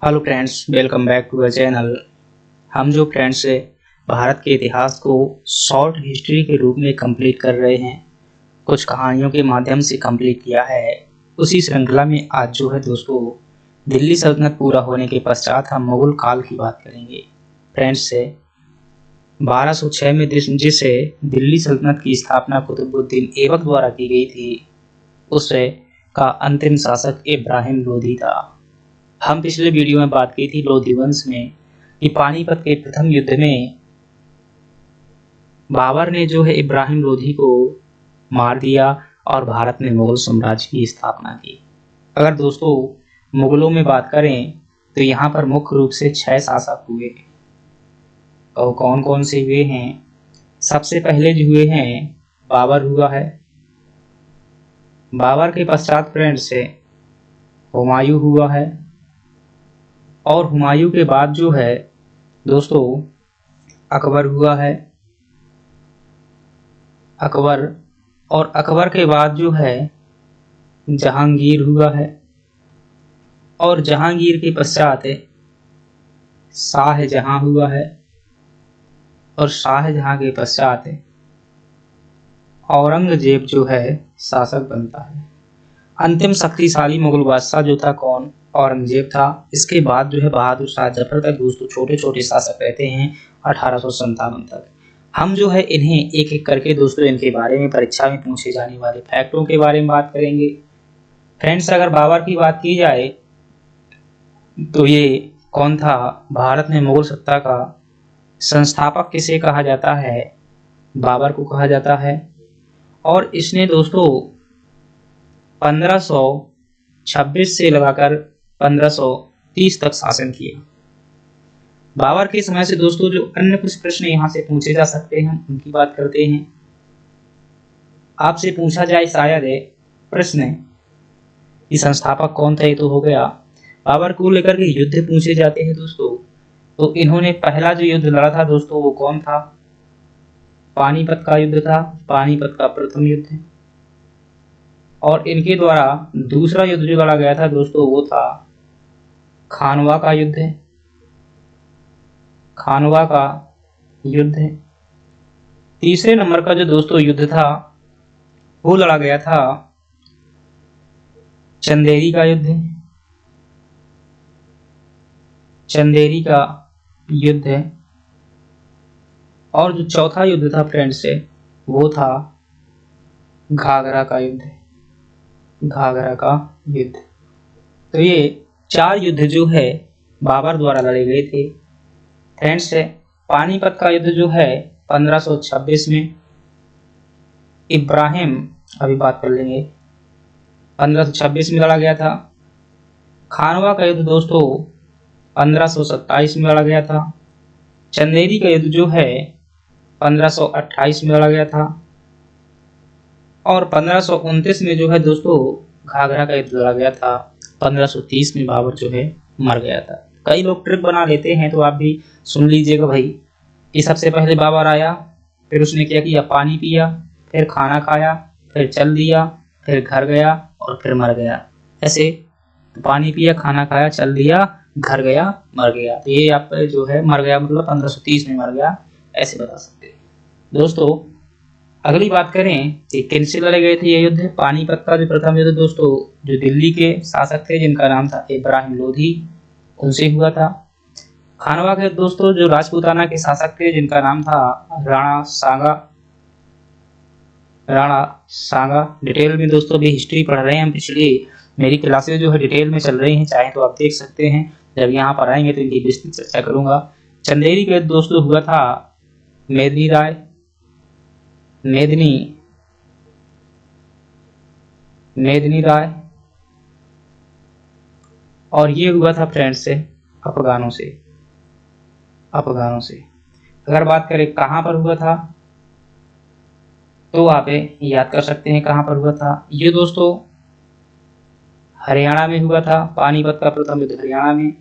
Hello friends, welcome back to the channel. हम जो friends Bharat के इतिहास को शॉर्ट हिस्ट्री के रूप में कंप्लीट कर रहे हैं, कुछ कहानियों के माध्यम से कंप्लीट किया है। उसी श्रृंखला में आज जो है दोस्तों, दिल्ली सल्तनत पूरा होने के पश्चात हम मुगल काल की बात करेंगे। फ्रेंड्स 1206 में जिसे दिल्ली सल्तनत की स्थापना कुतुबुद्दीन ऐबक द्वारा की गई थी, उस का अंतिम शासक इब्राहिम लोधी था। हम पिछले वीडियो में बात की थी लोधी वंश में कि पानीपत के प्रथम युद्ध में बाबर ने जो है इब्राहिम लोधी को मार दिया और भारत में मुगल साम्राज्य की स्थापना की। अगर दोस्तों मुगलों में बात करें तो यहाँ पर मुख्य रूप से 6 शासक हुए हैं। और कौन कौन से हुए हैं? सबसे पहले जो हुए हैं बाबर हुआ है। बाबर के पश्चात फ्रेंड्स से हुमायूं हुआ है। और हुमायूं के बाद जो है दोस्तों अकबर हुआ है। अकबर और अकबर के बाद जो है जहांगीर हुआ है। और जहांगीर के पश्चात शाहजहां हुआ है। और शाहजहां के पश्चात औरंगजेब जो है शासक बनता है। अंतिम शक्तिशाली मुगल बादशाह जो था कौन? औरंगजेब था। इसके बाद जो है बहादुर शाह जफर तक दोस्तों छोटे छोटे शासक रहते हैं 1857 तक। हम जो है इन्हें एक एक करके दोस्तों इनके बारे में परीक्षा में पूछे जाने वाले फैक्टों के बारे में बात करेंगे। फ्रेंड्स, अगर बाबर की बात की जाए तो ये कौन था? भारत में मुगल सत्ता का संस्थापक किसे कहा जाता है? बाबर को कहा जाता है। और इसने दोस्तों 1526 से लगाकर 1530 तक शासन किया। बाबर के समय से दोस्तों जो अन्य कुछ प्रश्न यहाँ से पूछे जा सकते हैं उनकी बात करते हैं। आपसे पूछा जाए शायद प्रश्न कि संस्थापक कौन था, ये तो हो गया। बाबर को लेकर के युद्ध पूछे जाते हैं दोस्तों, तो इन्होंने पहला जो युद्ध लड़ा था दोस्तों वो कौन था? पानीपत का युद्ध था। पानीपत का प्रथम युद्ध। और इनके द्वारा दूसरा युद्ध जो लड़ा गया था दोस्तों वो था खानवा का युद्ध। खानवा का युद्ध। तीसरे नंबर का जो दोस्तों युद्ध था वो लड़ा गया था चंदेरी का युद्ध। चंदेरी का युद्ध। और जो चौथा युद्ध था फ्रेंड्स वो था घाघरा का युद्ध। घाघरा का युद्ध। तो ये 4 युद्ध जो है बाबर द्वारा लड़े गए थे। फ्रेंड्स, पानीपत का युद्ध जो है 1526 में इब्राहिम, अभी बात कर लेंगे, 1526 में लड़ा गया था। खानवा का युद्ध दोस्तों 1527 में लड़ा गया था। चंदेरी का युद्ध जो है 1528 में लड़ा गया था। और 1529 में जो है दोस्तों घाघरा का युद्ध लड़ा गया था। 1530 में बाबर जो है मर गया था। कई लोग ट्रिक बना लेते हैं, तो आप भी सुन लीजिएगा भाई कि सबसे पहले बाबर आया, फिर उसने क्या किया? पानी पिया, फिर खाना खाया, फिर चल दिया, फिर घर गया और फिर मर गया। ऐसे पानी पिया, खाना खाया, चल दिया, घर गया, मर गया। तो ये आप जो है मर गया मतलब 1530 में मर गया, ऐसे बता सकते हैं दोस्तों। अगली बात करें कि किनसे लड़े गए थे ये युद्ध? पानीपत का जो प्रथम युद्ध दोस्तों जो दिल्ली के शासक थे जिनका नाम था इब्राहिम लोधी, उनसे हुआ था। खानवा के दोस्तों जो राजपूताना के शासक थे जिनका नाम था राणा सांगा। राणा सांगा। डिटेल में दोस्तों भी हिस्ट्री पढ़ रहे हैं हम, पिछली मेरी क्लासेस जो है डिटेल में चल रही हैं, चाहे तो आप देख सकते हैं। जब यहाँ पर आएंगे तो इनकी विस्तृत चर्चा करूंगा। चंदेरी के दोस्तों हुआ था मेदिनी राय। मेदिनी राय। और ये हुआ था फ्रेंड्स से अफगानों से। अगर बात करें कहां पर हुआ था तो आप याद कर सकते हैं कहां पर हुआ था। ये दोस्तों हरियाणा में हुआ था। पानीपत का प्रथम युद्ध हरियाणा में।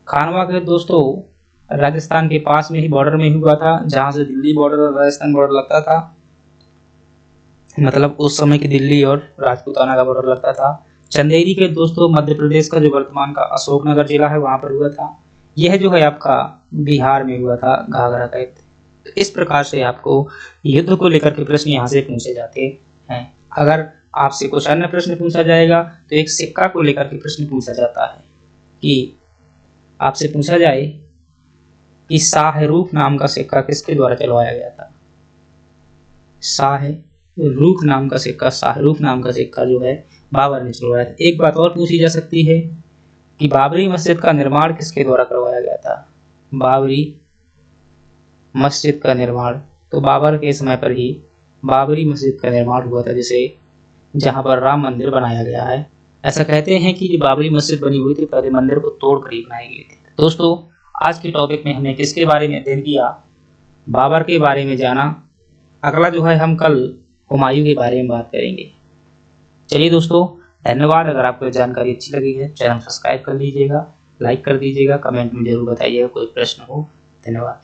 खानवा के दोस्तों राजस्थान के पास में ही बॉर्डर में हुआ था, जहां से दिल्ली बॉर्डर और राजस्थान बॉर्डर लगता था। मतलब उस समय की दिल्ली और राजपूताना का बॉर्डर लगता था। चंदेरी के दोस्तों मध्य प्रदेश का जो वर्तमान का अशोकनगर जिला है वहां पर हुआ था। यह जो है आपका बिहार में हुआ था, घाघरा का युद्ध। तो इस प्रकार से आपको युद्ध को लेकर के प्रश्न यहाँ से पूछे जाते हैं। अगर आपसे कुछ अन्य प्रश्न पूछा जाएगा तो एक सिक्का को लेकर के प्रश्न पूछा जाता है कि आपसे पूछा जाए कि शाहरूख नाम का सिक्का किसके द्वारा चलवाया गया था। शाहरूख नाम का सिक्का जो है बाबर ने चलवाया था। एक बात और पूछी जा सकती है कि बाबरी मस्जिद का निर्माण किसके द्वारा करवाया गया था। बाबरी मस्जिद का निर्माण तो बाबर के समय पर ही बाबरी मस्जिद का निर्माण हुआ था, जिसे जहां पर राम मंदिर बनाया गया है। ऐसा कहते हैं कि बाबरी मस्जिद बनी हुई थी पहले मंदिर को तोड़कर ही बनाई गई थी। दोस्तों आज के टॉपिक में हमने किसके बारे में अध्ययन किया, बाबर के बारे में जाना। अगला जो है हम कल हुमायूं के बारे में बात करेंगे। चलिए दोस्तों धन्यवाद। अगर आपको जानकारी अच्छी लगी है चैनल सब्सक्राइब कर लीजिएगा, लाइक कर दीजिएगा, कमेंट में जरूर बताइएगा कोई प्रश्न हो। धन्यवाद।